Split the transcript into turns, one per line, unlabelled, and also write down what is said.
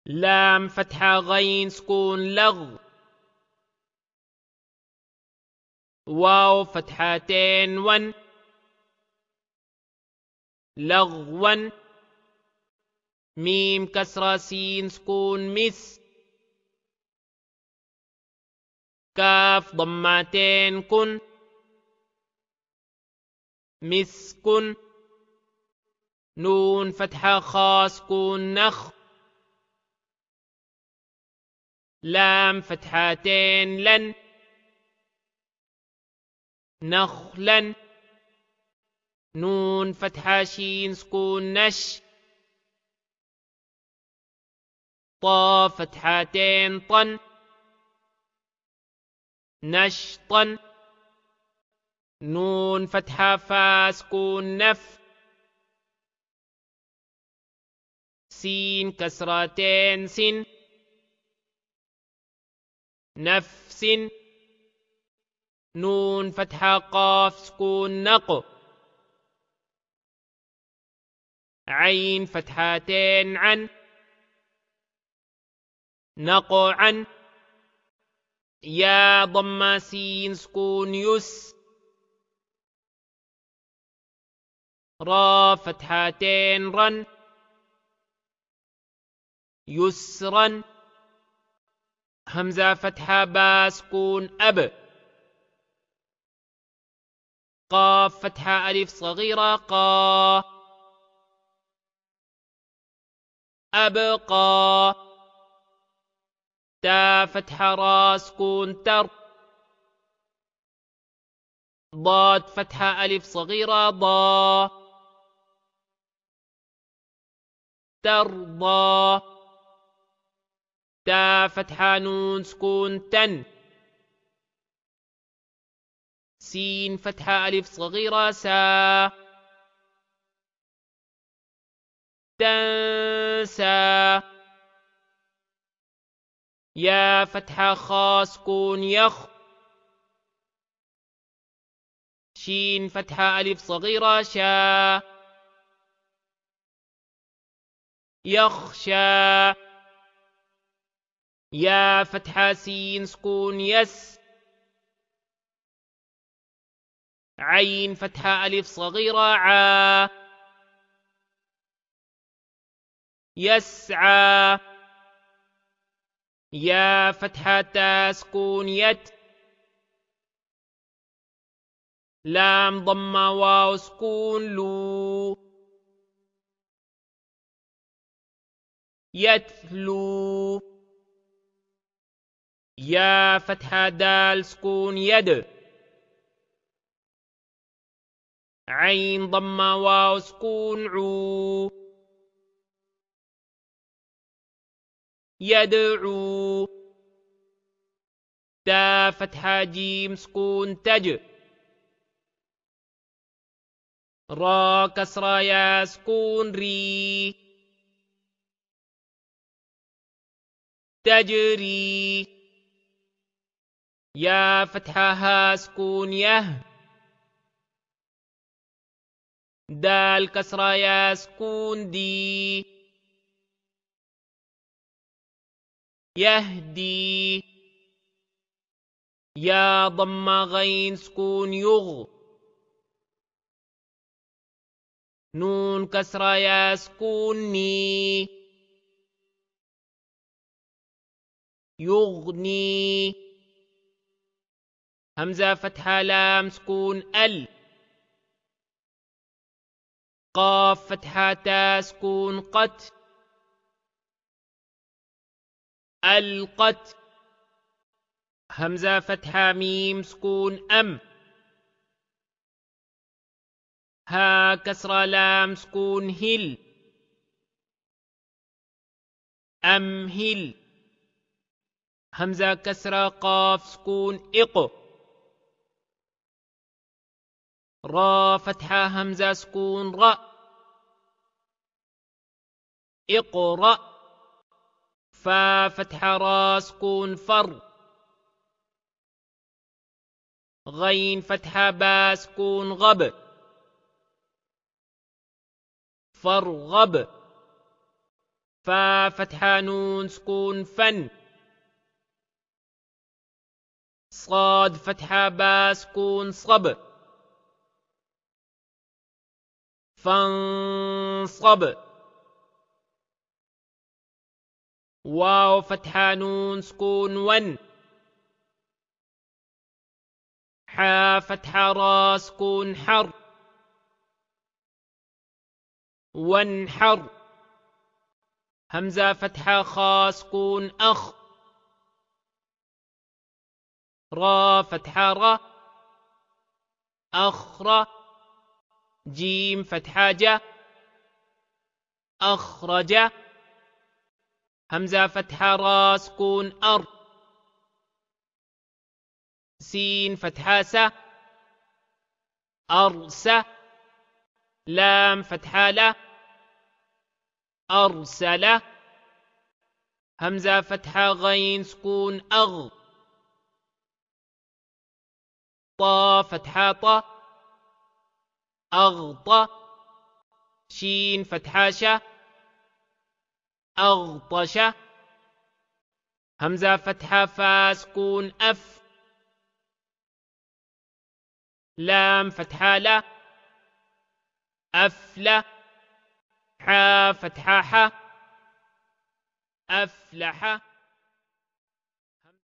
لام فتحة غين سكون لغ. واو فتحتين ون لغوا. ميم كسرة سين سكون مس. كاف ضمتين كن مسكن. نون فتحة خاء سكون نخ. لام فتحتين لن نخلا. نون فتحة شين سكون نش. طا فتحتين طن نشطا. نون فتحة فا سكون نف. سين كسرتين سن نفس. نون فتحة قاف سكون نق. عين فتحتين عن نقعا. يا ضم سين سكون يس. را فتحتين رن يسرا. همزة فتحة با سكون أب. قاف فتحة ألف صغيرة قا أبقى. تا فتحة را سكون تر. ضاد فتحة ألف صغيرة ضا ترضى. تا فتحة نون سكون تن. سين فتحة ألف صغيرة سا تنسى. يا فتحة خا سكون يخ. شين فتحة ألف صغيرة شا يخشى. يا فتحة سين سكون يس. عين فتحة ألف صغيرة عا يسعى. يا فتحة تا سكون يت. لام ضمة واو سكون لو يتلو. يا فتحة دال سكون يد. عين ضمة واو سكون عو يدعو. تا فتحة جيم سكون تج. را كسرة يا سكون ري تجري. يا فتحة ها سكون يه. دال كسرة يا سكون دي يهدي. يا ضمة غين سكون يغ. نون كسرة يا سكون ني يغني. همزة فتحة لام سكون ال. قاف فتحة تا سكون قت القت. همزة فتحة ميم سكون أم. ها كسرة لام سكون هل أمهل. همزة كسرة قاف سكون إق. را فتحة همزة سكون را اقرأ. فا فتحة را سكون فر. غين فتحة با سكون غب فارغب. فا فتحة نون سكون فن. صاد فتحة با سكون صب. فانصب. واو فتحة نون سكون ون. حا فتحة را سكون حر. وانحر. همزة فتحة خا سكون أخ. را فتحة را. أخر. جيم فتحة جا. أخرج. همزة فتحة را سكون أر. سين فتحة س. أرس. لام فتحة لا. أرسل. همزة فتحة غين سكون أغ. طا فتحة طا. أغط. شين فتحة شا. أغطش. همزة فتحة فا سكون أف. لام فتحة لا. أفلى. حا فتحة ح. أفلح.